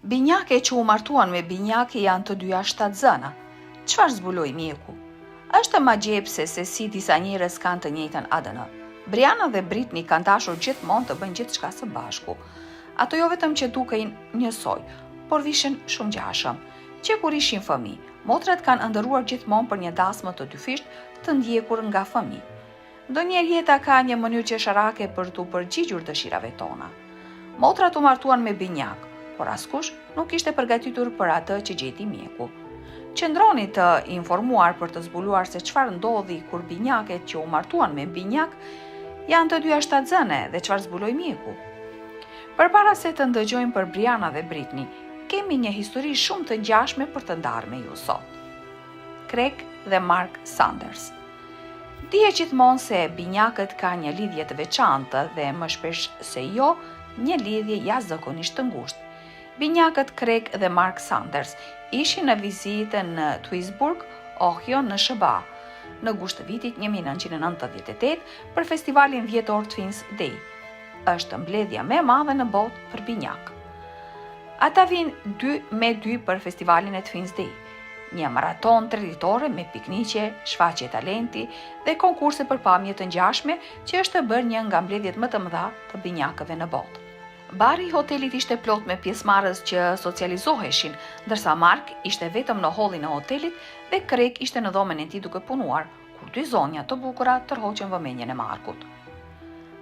Binjake që u martuan me binjake janë të dyja shtatzëna. Çfarë zbuloi mjeku? Është ma gjepse se si disa njerëz kanë të njëjtën ADN. Brianna dhe Britney kanë dashur gjithmonë të bëjnë gjithçka së bashku. Ato jo vetëm që dukejnë njësoj, por vishin shumë ngjashëm. Që kur ishin fëmijë, motrat kanë ëndërruar gjithmonë për një dasmë të dyfisht të ndjekur nga fëmijë. Ndonjëherë jeta ka një mënyrë qesharake për t'u përgjigjur dëshirave tona. Motrat u martuan me binjak, por askush nuk ishte përgatitur për atë që gjeti mjeku. Qëndroni të informuar për të zbuluar se çfarë ndodhi kur binjaket që u martuan me binjak janë të dyja shtatzëne dhe çfarë zbuloi mjeku. Përpara se të ndëgjojmë për Brianna dhe Britney, kemi një histori shumë të ngjashme për të ndarë me ju sot. Craig dhe Mark Sanders. Dije gjithmonë se binjakët kanë një lidhje të veçantë dhe më shpesh se jo, një lidhje jashtëzakonisht të ngushtë. Binjakët Craig dhe Mark Sanders ishin në vizitë në Twinsburg, Ohio në SBA, në gusht të vitit 1998 për festivalin vjetor Twins Day. Është mbledhja më e madhe në botë për binjak. Ata vinë 2 për festivalin e Twins Day, një maraton traditore me pikniqe, shfaqje talenti dhe konkurse për pamje të ngjashme që është bërë një nga mbledhjet më të mëdha të binjakëve në botë. Bari i hotelit ishte plot me pjesëmarrës që socializoheshin, ndërsa Mark ishte vetëm në hollin e hotelit dhe Craig ishte në dhomën e tij duke punuar, kur dy zonja të bukura tërhoqën vëmendjen e Markut.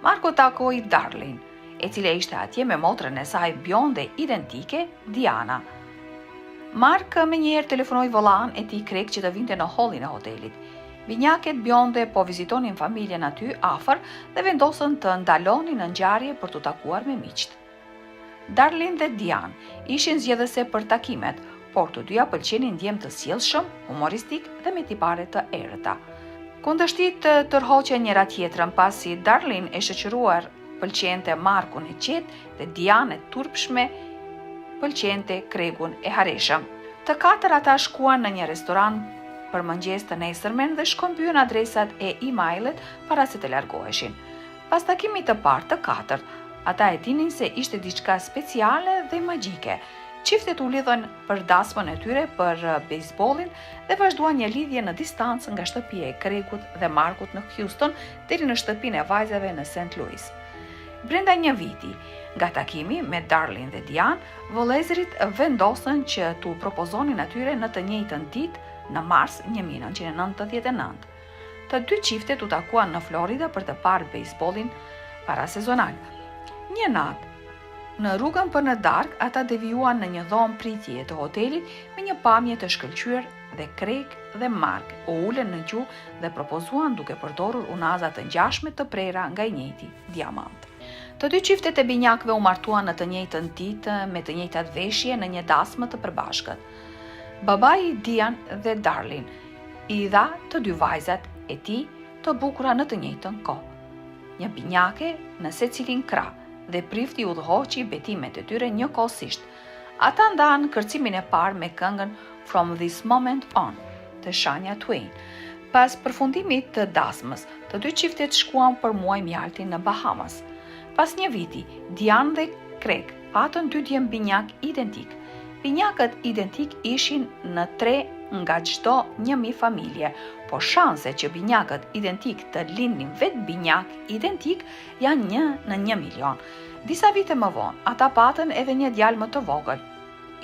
Marku takoi Darlene, e cila ishte atje me motrën e saj bjonde identike, Diana. Mark menjëherë telefonoi vëllain e tij Craig që të vinte në hollin e hotelit. Binjaket bjonde po vizitonin familjen aty afër dhe vendosën të ndalonin në ngjarje për t'u takuar me miqt. Darlene dhe Diane ishin zgjedhëse për takimet, por të dyja pëlqenin djem të sjellshëm, humoristik dhe me tipare të errëta. Kundërshtit tërhoqen njëra tjetrën pasi Darlene e shoqëruar pëlqente Markun e qetë dhe Diane e turpshme pëlqente Craigun e hareshëm. Të katër ata shkuan në një restoran për mëngjes të nesërmen dhe shkëmbyen adresat e email-et para se të largoheshin. Pas takimit të parë të katërt, ata e dinin se ishte diçka speciale dhe magjike. Çiftet u lidhën për dasmën e tyre për bejsbollin dhe vazhduan një lidhje në distancë nga shtëpia e Craigut dhe Markut në Houston deri në shtëpinë e vajzave në St. Louis. Brenda një viti, nga takimi me Darlene dhe Diane, vëllezërit vendosën që t'u propozonin atyre në të njëjtën ditë në mars 1999. Të dy çiftet u takuan në Florida për të parë bejsbollin parasezonal. Një natë, në rrugën për në darkë, ata devijuan në një dhomë pritjeje të hotelit me një pamje të shkëlqyer dhe Craig dhe Mark u ulën në gjuhë dhe propozuan duke përdorur unaza të ngjashme të prera nga i njëjti diamant. Të dy çiftet e binjakëve u martuan në të njëjtën ditë me të njëjtat veshje në një dasmë të përbashkët. Babai i Diane dhe Darlene i dha të dy vajzat e tij të bukura në të njëjtën kohë. Një binjake në secilin krah dhe prifti udhëhoqi betimet e tyre njëkohësisht. Ata ndanë kërcimin e parë me këngën From This Moment On të Shania Twain. Pas përfundimit të dasmës, të dy çiftet shkuan për muaj mjalti në Bahamas. Pas një viti, Diane dhe Craig patën dy djem binjak identik. Binjakët identik ishin në 3 nga çdo 1000 familje, por shanset që binjakët identik të lindnin vetë binjak identik janë 1 në 1 milion. Disa vite më vonë, ata patën edhe një djalë më të vogël.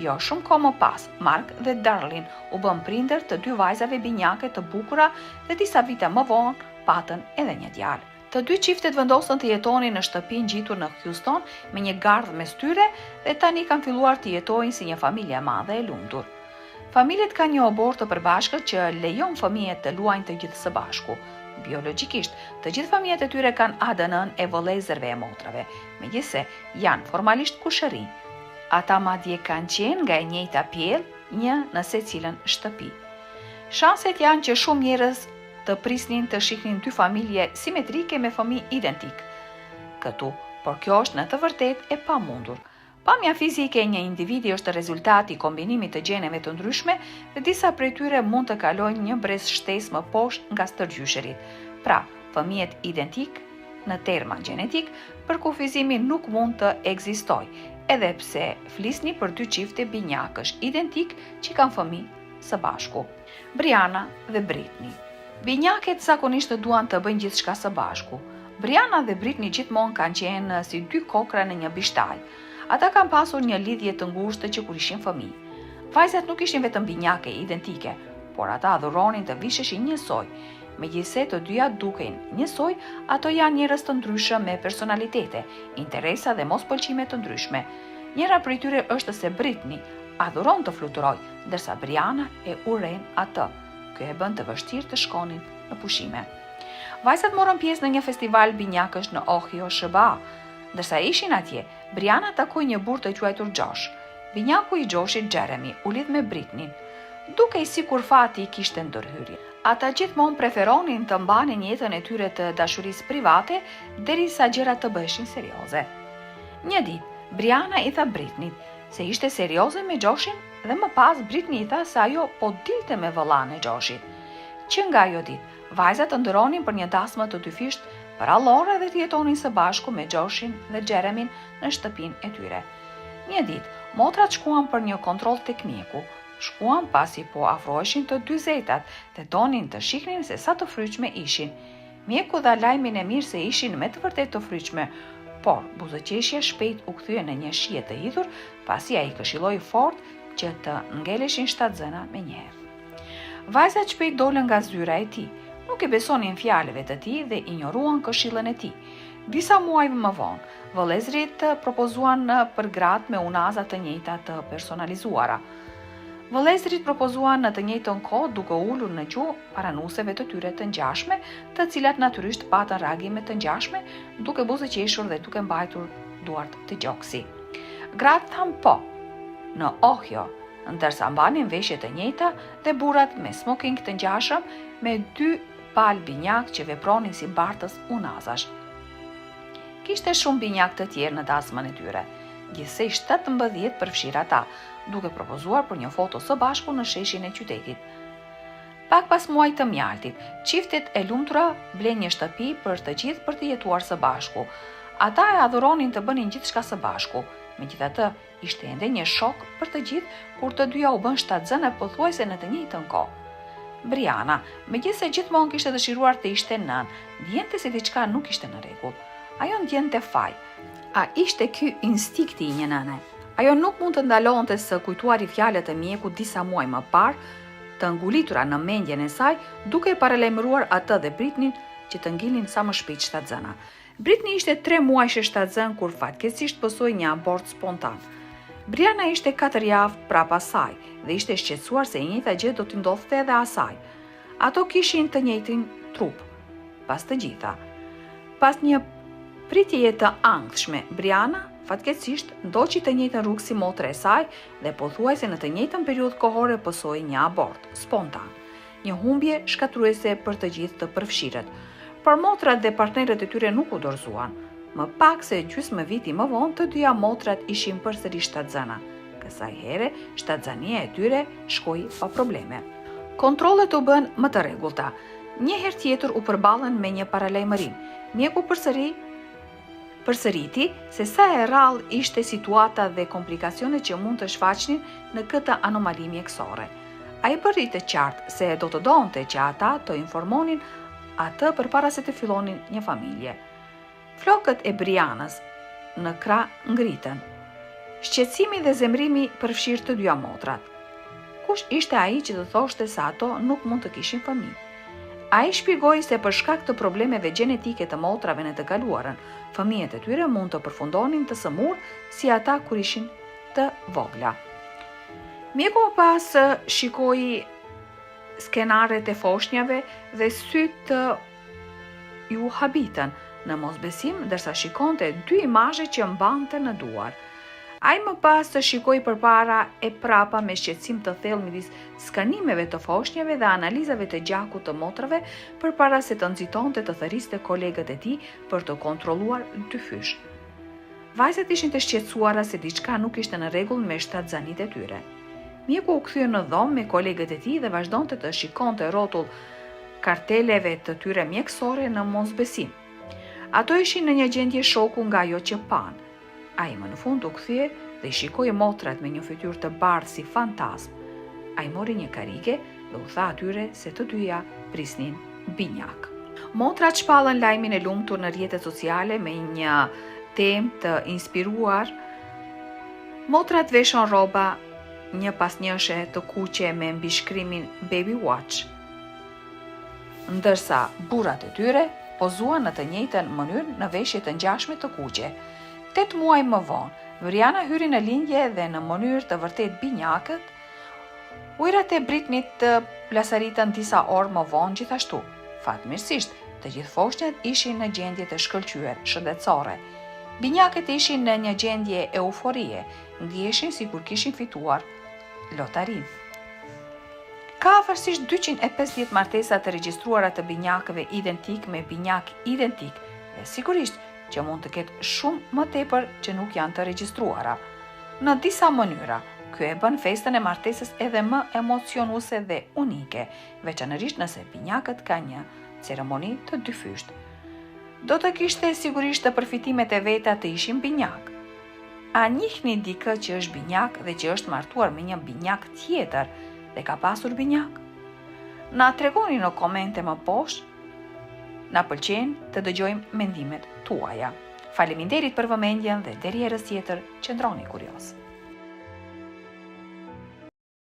Jo shumë kohë më pas, Mark dhe Darlene u bën prindër të dy vajzave binjake të bukura dhe disa vite më vonë patën edhe një djalë. Të dy çiftet vendosën të jetonin në shtëpi ngjitur në Houston me një gardh mes tyre dhe tani kanë filluar të jetojnë si një familje e madhe e lumtur. Familjet kanë një obor të përbashkët që lejon fëmijët të luajnë të gjithë së bashku. Biologjikisht, të gjithë fëmijët e tyre kanë ADN-n e vëllezërve e motrave, megjithse janë formalisht kushërinj. Ata madje kanë qenë nga e njëjta pjellë, një në secilën shtëpi. Shanset janë që shumë njerëz të prisnin të shihnin dy familje simetrike me fëmijë identik. Këtu, por kjo është në të vërtetë e pamundur. Pamja fizike e një individi është rezultati i kombinimit të gjeneve të ndryshme dhe disa prej tyre mund të kalojnë një brez shtesë më poshtë nga stërgjysherit. Pra, fëmijët identik në terma gjenetik për kufizimi nuk mund të ekzistojë. edhe pse flisni për dy çifte binjakësh identik që kanë fëmijë së bashku. Briana dhe Britney. Binjaket zakonisht duan të bëjnë gjithçka së bashku. Briana dhe Britney gjithmonë kanë qenë si dy kokra në një bishtaj. Ata kanë pasur një lidhje të ngushtë që kur ishin fëmijë. Vajzat nuk ishin vetëm binjake identike, por ata adhuronin të visheshin njësoj. Megjithse të dyja duken njësoj, ato janë njerëz të ndryshëm me personalitete, interesa dhe mospëlqime të ndryshme. Njëra prej tyre është se Britney adhuron të fluturojë, ndërsa Briana e uren atë. Kjo e bën të vështirë të shkonin në pushime. Vajzat morën pjesë në një festival binjakësh në Ohio, SBA. Ndërsa ishin atje, Briana takoi një burr të quajtur Josh. Binjaku i Joshit, Jeremy, u lidh me Britney, duke i sikur fati i kishte ndërhyrje. Ata gjithmonë preferonin të mbanin jetën e tyre të dashurisë private derisa gjërat të bëheshin serioze. Një ditë, Briana i tha Britney se ishte serioze me Joshin dhe më pas Britney i tha se ajo po dilte me vëllain e Joshit. Që nga ajo ditë, vajzat të ndëronin për një dasmë të dyfisht për allore dhe të jetonin së bashku me Joshin dhe Jeremyn në shtëpinë e tyre. Një ditë, motrat shkuan për një kontroll tek mjeku. Shkuan pasi po afroheshin të 40-tat dhe donin të shihnin se sa të fryqme ishin. Mjeku dha lajmin e mirë se ishin me të vërtet të fryqme, por buzëqeshja shpejt u kthye në një shije të hidhur pasi ai këshilloi fort që të ngeleshin 7 zëna me njëherë. Vajzat shpejt dolën nga zyra e tij. Nuk e besonin fjalëve të tij dhe injoruan këshillën e tij. Disa muaj më vonë, vëllezërit propozuan për gratë me unaza të njëjta të personalizuara. Vëllezërit propozuan në të njëjtën kohë duke ulur në gjuhë paranuseve të tyre të ngjashme, të cilat natyrisht patën reagime të ngjashme, duke buzëqeshur dhe duke mbajtur duart të gjoksi. Gratë thanë po, në Ohio, ndërsa mbanin veshje të njëjta dhe burrat me smoking të ngjashëm me 2 palë binjak që vepronin si bartës unazash. Kishte shumë binjak të tjerë në dasmën e tyre, gjithsej 17 përfshirë ata, duke propozuar për një foto së bashku në sheshin e qytetit. Pak pas muaj të mjaltit, çiftet e lumtura blen një shtëpi për të gjithë për të jetuar së bashku. Ata e adhuronin të bënin gjithçka së bashku. Megjithatë, ishte ende një shok për të gjithë kur të dyja u bën 7 zënë pothuajse në të njëjtën kohë. Briana, megjithse gjithmonë kishte dëshiruar të ishte nën, ndjente se diçka nuk ishte në rregull. Ajo ndjente faj. A ishte ky instinkti i një nëne? Ajo nuk mund të ndalonte së kujtuari fjalët e mjekut disa muaj më parë, të ngulitura në mendjen e saj, duke e paralajmëruar atë dhe Britney që të ngilnin sa më shpejt 7 zëna. Britney ishte 3 muajsh e 7 zënë kur fatkeqësisht pësoi një abort spontan. Briana ishte 4 javë prapa saj dhe ishte shqetësuar se e njëjta gjë do t'i ndodhte edhe asaj. Ato kishin të njëjtin trup, pas të gjitha. Pas një pritjeje të ankthshme, Briana fatkeqësisht ndoqi të njëjtën rrugë si motra e saj dhe pothuajse në të njëjtën periudhë kohore pësoi një abort spontan. Një humbje shkatruese për të gjithë të përfshirët. Por motrat dhe partnerët e tyre nuk u dorëzuan. Më pak se gjysmë viti më vonë, të dyja motrat ishin përsëri 7 zëna. Kësaj here, 7 zënia e tyre shkoi pa probleme. Kontrollet u bën më të rregullta. Një herë tjetër u përballën me një paralajmërim. Mjeku përsëriti se sa e rrallë ishte situata dhe komplikacionet që mund të shfaqnin në këtë anomali mjekësore. Ai bëri të qartë se do të donte që ata të informonin atë përpara se të fillonin një familje. Flokët e Brianës në krah ngritën. Shqetësimi dhe zemrimi përfshirë të dyja motrat. Kush ishte ai që të thoshte se ato nuk mund të kishin fëmijë? Ai shpjegoi se për shkak të problemeve gjenetike të motrave në të kaluarën, fëmijët e tyre mund të përfundonin të sëmurë si ata kur ishin të vogla. Mjeku më pas shikoi skenaret e foshnjave dhe sytë ju habitën në mosbesim, ndërsa shikonte 2 imazhe që mbante në duar. Ai më pas të shikoi përpara e prapa me shqetësim të thellë midis skanimeve të foshnjave dhe analizave të gjakut të motrave përpara se të nxitonte të thërriste kolegët e tij për të kontrolluar dyfysh. Vajzat ishin të shqetësuara se diçka nuk ishte në rregull me 7 zanit e tyre. Mjeku u kthye në dhomë me kolegët e tij dhe vazhdonte të shikonte rrotull karteleve të tyre mjekësore në mosbesim. Ato ishin në një gjendje shoku nga ajo që pan. Ai më në fund u kthye dhe i shikoi motrat me një fytyrë të bardhë si fantazm. Ai mori një karige dhe u tha atyre se të dyja prisnin binjak. Motrat shpallën lajmin e lumtur në rrjetet sociale me një temë të inspiruar. Motrat veshon rroba një pas njëshe të kuqe me mbishkrimin Baby Watch, ndërsa burrat e tyre pozuan në të njëjtën mënyrë në veshje të ngjashme të kuqe. 8 muaj më vonë, Briana hyri në lindje dhe në mënyrë të vërtet binjakët. Ujërat e Britnit të plasaritën disa orë më vonë gjithashtu. Fatmirësisht, të gjithë foshnjat ishin në gjendje të shkëlqyer shëndetësore. Binjakët ishin në një gjendje euforie, ndiheshin sikur kishin fituar lotarin. Ka afërsisht 250 martesa të regjistruara të binjakëve identik me binjak identik, dhe sigurisht që mund të ketë shumë më tepër që nuk janë të regjistruara. Në disa mënyra, ky e bën festën e martesës edhe më emocionuese dhe unike, veçanërisht nëse binjakët kanë një ceremoni të dyfysht. Do të kishte sigurisht të përfitimet e veta të ishin binjak. A njihni dikë që është binjak dhe që është martuar me një binjak tjetër dhe ka pasur binjak? Na tregoni në komente më poshtë. Na pëlqen të dëgjojmë mendimet tuaja. Faleminderit për vëmendjen dhe deri herës tjetër, qëndroni kurioz.